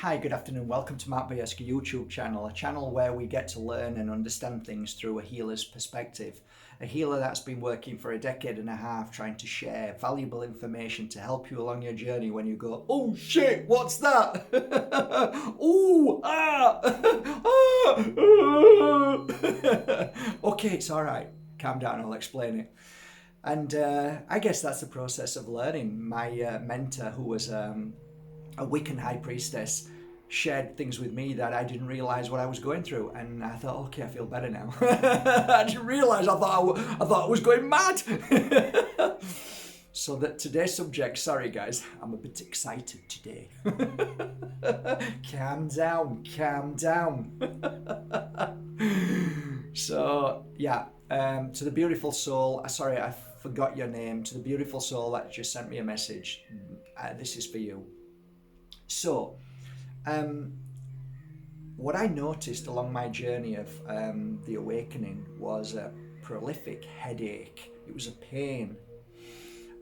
Hi, good afternoon. Welcome to Mark Bieska YouTube channel, a channel where we get to learn and understand things through a healer's perspective. A healer that's been working for a decade and a half trying to share valuable information to help you along your journey when you go, oh shit, what's that? Ooh, ah, okay, it's all right. Calm down, I'll explain it. And I guess that's the process of learning. My mentor, who was a Wiccan high priestess, shared things with me that I didn't realize what I was going through, and I thought, okay, I feel better now. I didn't realize I thought I was going mad. So that today's subject, sorry guys, I'm a bit excited today. Calm down, calm down. So yeah, to the beautiful soul, sorry I forgot your name, to the beautiful soul that just sent me a message, this is for you. So, what I noticed along my journey of the awakening was a prolific headache. It was a pain.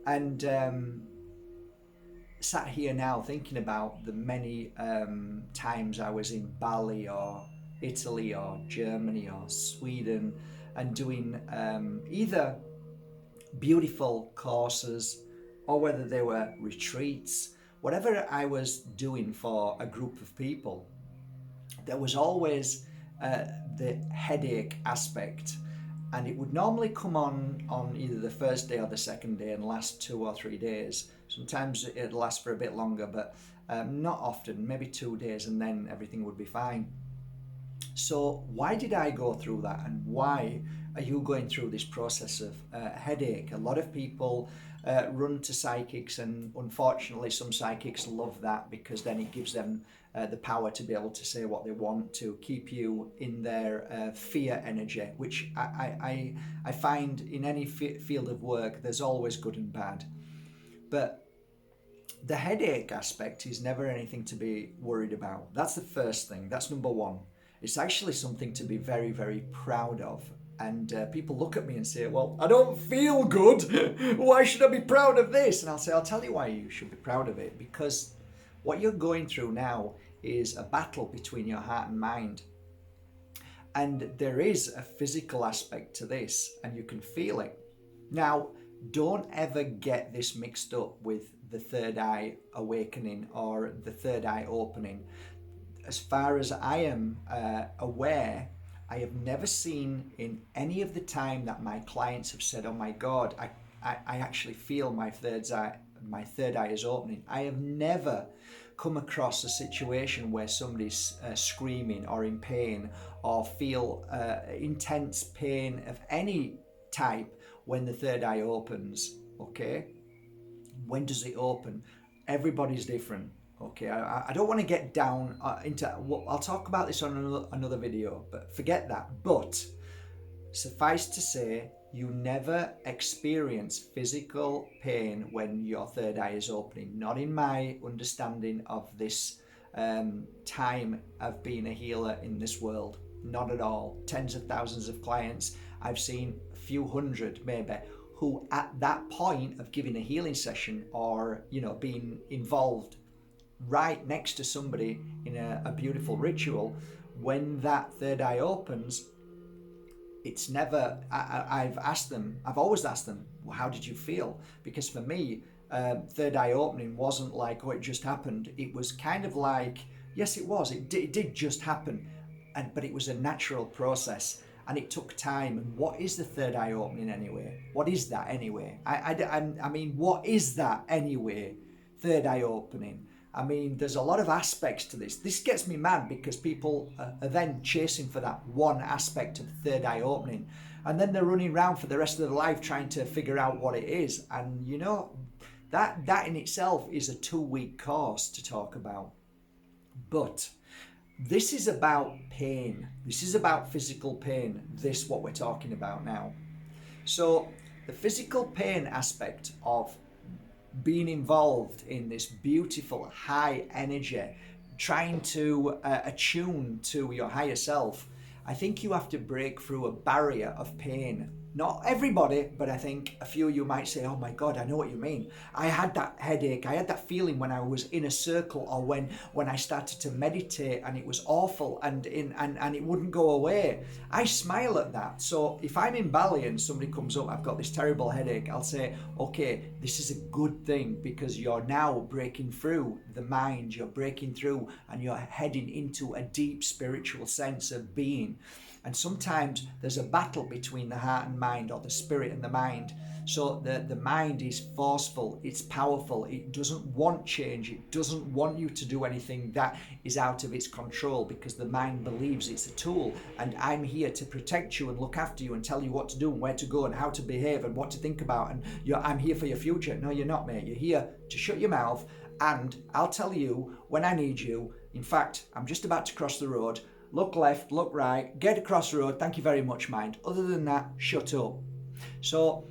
And sat here now thinking about the many times I was in Bali or Italy or Germany or Sweden and doing either beautiful courses or whether they were retreats. Whatever I was doing for a group of people, there was always the headache aspect, and it would normally come on either the first day or the second day and last 2 or 3 days. Sometimes it'd last for a bit longer, but not often, maybe 2 days, and then everything would be fine. So why did I go through that, and why are you going through this process of headache? A lot of people run to psychics, and unfortunately some psychics love that because then it gives them the power to be able to say what they want, to keep you in their fear energy, which I find in any field of work there's always good and bad. But the headache aspect is never anything to be worried about. That's the first thing. That's number one. It's actually something to be very, very proud of. And people look at me and say, well, I don't feel good. Why should I be proud of this? And I'll say, I'll tell you why you should be proud of it. Because what you're going through now is a battle between your heart and mind. And there is a physical aspect to this, and you can feel it. Now, don't ever get this mixed up with the third eye awakening or the third eye opening. As far as I am aware, I have never seen in any of the time that my clients have said, oh my God, I actually feel my third eye is opening. I have never come across a situation where somebody's screaming or in pain or feel intense pain of any type when the third eye opens, okay? When does it open? Everybody's different. Okay, I don't want to get down into, I'll talk about this on another video, but forget that. But suffice to say, you never experience physical pain when your third eye is opening. Not in my understanding of this time of being a healer in this world. Not at all. Tens of thousands of clients. I've seen a few hundred maybe, who at that point of giving a healing session or, being involved right next to somebody in a beautiful ritual, when that third eye opens, it's never, I've always asked them, well, how did you feel? Because for me, third eye opening wasn't like, oh, it just happened. It was kind of like, yes, it was, it did just happen, but it was a natural process and it took time. And what is the third eye opening anyway? What is that anyway? I mean, what is that anyway? Third eye opening. I mean, there's a lot of aspects to this. This gets me mad because people are then chasing for that one aspect of third eye opening. And then they're running around for the rest of their life trying to figure out what it is. And that in itself is a 2-week course to talk about. But this is about pain. This is about physical pain. This what we're talking about now. So the physical pain aspect of being involved in this beautiful high energy, trying to attune to your higher self, I think you have to break through a barrier of pain. Not everybody, but I think a few of you might say, oh my God, I know what you mean. I had that headache. I had that feeling when I was in a circle, or when I started to meditate, and it was awful, and it wouldn't go away. I smile at that. So if I'm in Bali and somebody comes up, I've got this terrible headache, I'll say, okay, this is a good thing, because you're now breaking through the mind, you're breaking through, and you're heading into a deep spiritual sense of being. And sometimes there's a battle between the heart and mind, or the spirit and the mind. So the mind is forceful, it's powerful, it doesn't want change, it doesn't want you to do anything that is out of its control, because the mind believes it's a tool, and I'm here to protect you and look after you and tell you what to do and where to go and how to behave and what to think about, and I'm here for your future. No, you're not, mate. You're here to shut your mouth, and I'll tell you when I need you. In fact, I'm just about to cross the road. Look left, look right, get across the road, thank you very much, mind. Other than that, shut up. So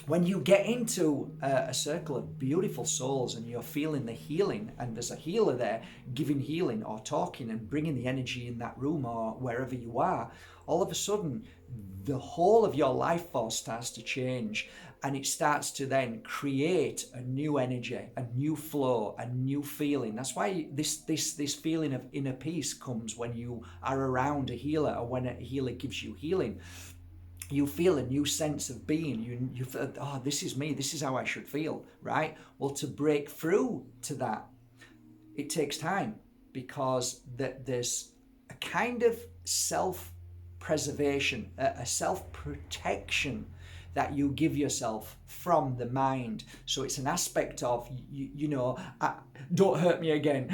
when you get into a circle of beautiful souls and you're feeling the healing, and there's a healer there giving healing or talking and bringing the energy in that room or wherever you are, all of a sudden the whole of your life force starts to change, and it starts to then create a new energy, a new flow, a new feeling. That's why this feeling of inner peace comes when you are around a healer, or when a healer gives you healing. You feel a new sense of being. You feel, oh, this is me, this is how I should feel, right? Well, to break through to that, it takes time, because there's a kind of self-preservation, a self-protection that you give yourself from the mind. So it's an aspect of, don't hurt me again.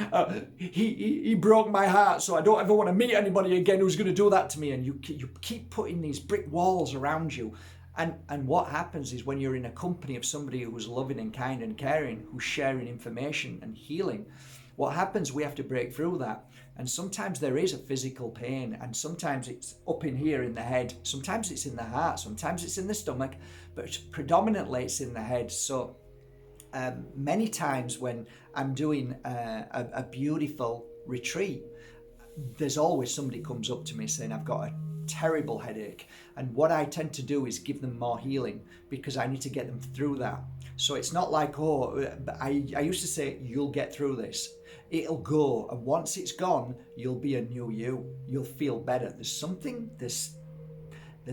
He broke my heart, so I don't ever want to meet anybody again who's going to do that to me. And you keep putting these brick walls around you. And what happens is, when you're in a company of somebody who's loving and kind and caring, who's sharing information and healing, what happens, we have to break through that. And sometimes there is a physical pain, and sometimes it's up in here in the head, sometimes it's in the heart, sometimes it's in the stomach, but predominantly it's in the head. So many times when I'm doing a beautiful retreat, there's always somebody comes up to me saying, I've got a terrible headache. And what I tend to do is give them more healing, because I need to get them through that. So it's not like, I used to say, you'll get through this. It'll go, and once it's gone, you'll be a new you. You'll feel better. There's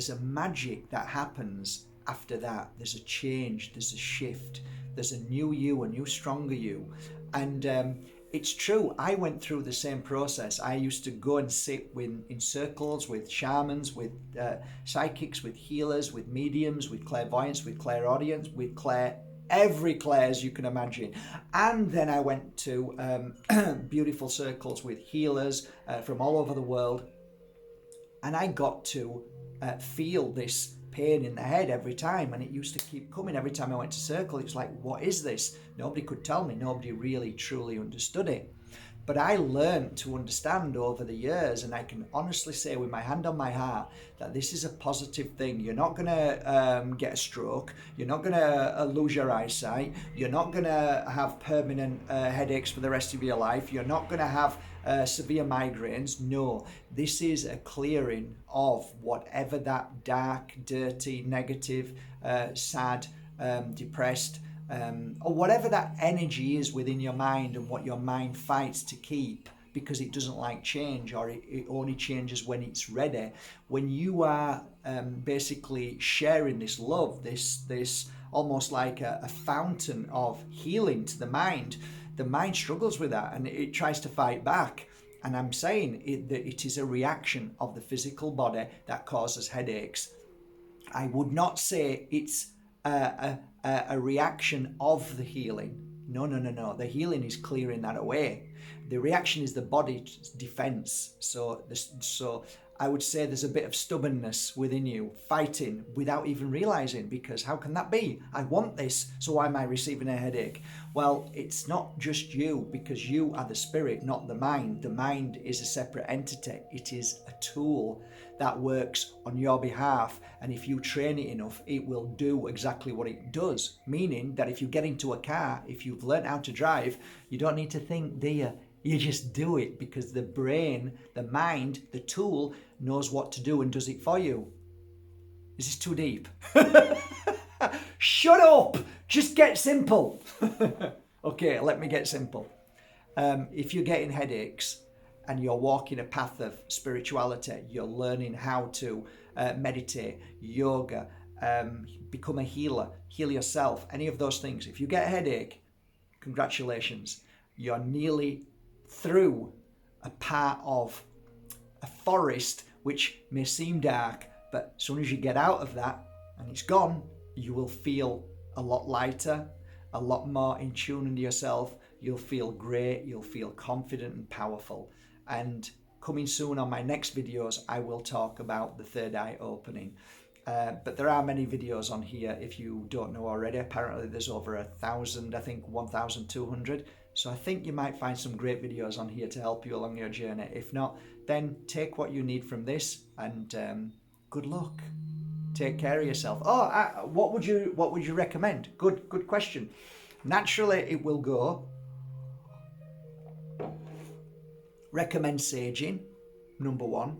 a magic that happens after that. There's a change, there's a shift, there's a new you, a new stronger you. And it's true, I went through the same process. I used to go and sit in circles with shamans, with psychics, with healers, with mediums, with clairvoyants, with clairaudience, with every clairs you can imagine. And then I went to beautiful circles with healers from all over the world, and I got to feel this pain in the head every time, and it used to keep coming every time I went to circle. It was like, what is this? Nobody could tell me. Nobody really truly understood it. But I learned to understand over the years, and I can honestly say with my hand on my heart that this is a positive thing. You're not going to get a stroke. You're not going to lose your eyesight. You're not going to have permanent headaches for the rest of your life. You're not going to have severe migraines. No, this is a clearing of whatever that dark, dirty, negative, sad, depressed, or whatever that energy is within your mind, and what your mind fights to keep because it doesn't like change, or it only changes when it's ready. When you are basically sharing this love, this almost like a fountain of healing to the mind struggles with that, and it tries to fight back. And I'm saying that it is a reaction of the physical body that causes headaches. I would not say it's a reaction of the healing. No. The healing is clearing that away. The reaction is the body's defense. So I would say there's a bit of stubbornness within you, fighting without even realizing, because how can that be? I want this, so why am I receiving a headache? Well, it's not just you, because you are the spirit, not the mind. The mind is a separate entity. It is a tool that works on your behalf, and if you train it enough, it will do exactly what it does. Meaning that if you get into a car, if you've learned how to drive, you don't need to think, do you? You just do it, because the brain, the mind, the tool knows what to do and does it for you. Is this too deep? Shut up! Just get simple. Okay, let me get simple. If you're getting headaches and you're walking a path of spirituality, you're learning how to meditate, yoga, become a healer, heal yourself, any of those things. If you get a headache, congratulations. You're nearly through a part of a forest which may seem dark, but as soon as you get out of that and it's gone, you will feel a lot lighter, a lot more in tune into yourself. You'll feel great, you'll feel confident and powerful. And coming soon on my next videos, I will talk about the third eye opening. But there are many videos on here if you don't know already. Apparently there's over 1,000, I think 1,200. So I think you might find some great videos on here to help you along your journey. If not, then take what you need from this and good luck. Take care of yourself. What would you recommend? Good question. Naturally, it will go. Recommend saging, number one.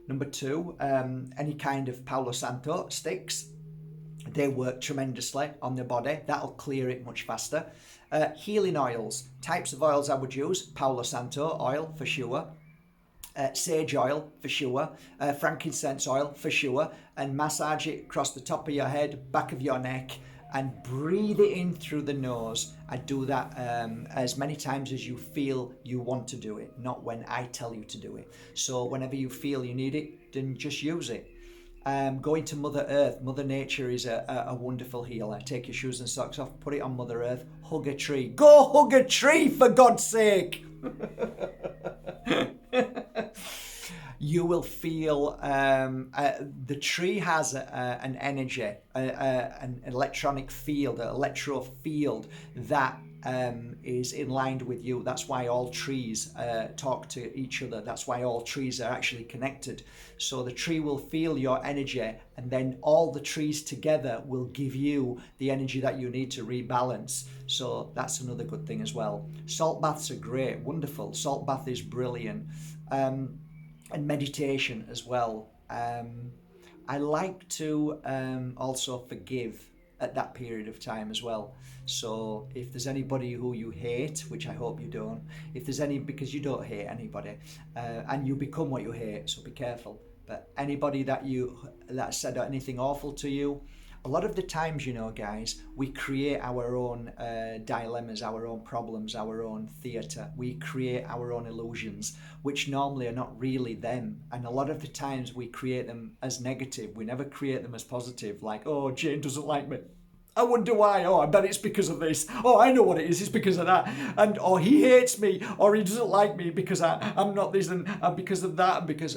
Number two, any kind of Palo Santo sticks. They work tremendously on the body. That'll clear it much faster. Healing oils. Types of oils I would use. Palo Santo oil for sure. Sage oil for sure, frankincense oil for sure, and massage it across the top of your head, back of your neck, and breathe it in through the nose. I do that as many times as you feel you want to do it, not when I tell you to do it. So whenever you feel you need it, then just use it. Going to Mother Earth. Mother Nature is a wonderful healer. Take your shoes and socks off, put it on Mother Earth, hug a tree. Go hug a tree, for God's sake! You will feel the tree has an energy, an electronic field, an electro field that is in line with you. That's why all trees talk to each other. That's why all trees are actually connected. So the tree will feel your energy, and then all the trees together will give you the energy that you need to rebalance. So that's another good thing as well. Salt baths are great, wonderful. Salt bath is brilliant. And meditation as well. I like to also forgive at that period of time as well. So if there's anybody who you hate, which I hope you don't, if there's any, because you don't hate anybody, and you become what you hate, so be careful. But anybody that said anything awful to you, a lot of the times, you know, guys, we create our own dilemmas, our own problems, our own theatre. We create our own illusions, which normally are not really them. And a lot of the times we create them as negative. We never create them as positive, like, oh, Jane doesn't like me. I wonder why. Oh, I bet it's because of this. Oh, I know what it is. It's because of that. And or he hates me, or he doesn't like me because I'm not this, and because of that, and because...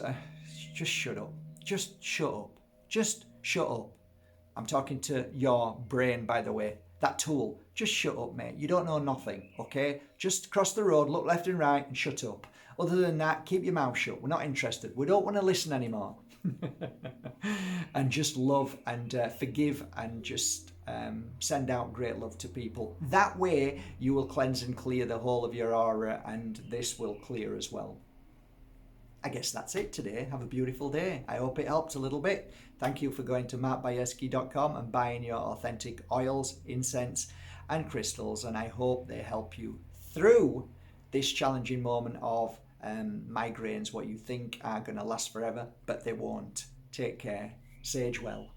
just shut up. Just shut up. Just shut up. I'm talking to your brain, by the way. That tool. Just shut up, mate. You don't know nothing, okay? Just cross the road, look left and right, and shut up. Other than that, keep your mouth shut. We're not interested. We don't want to listen anymore. And just love and forgive and just send out great love to people. That way, you will cleanse and clear the whole of your aura, and this will clear as well. I guess that's it today. Have a beautiful day. I hope it helped a little bit. Thank you for going to markbayerski.com and buying your authentic oils, incense and crystals. And I hope they help you through this challenging moment of migraines, what you think are going to last forever, but they won't. Take care. Sage well.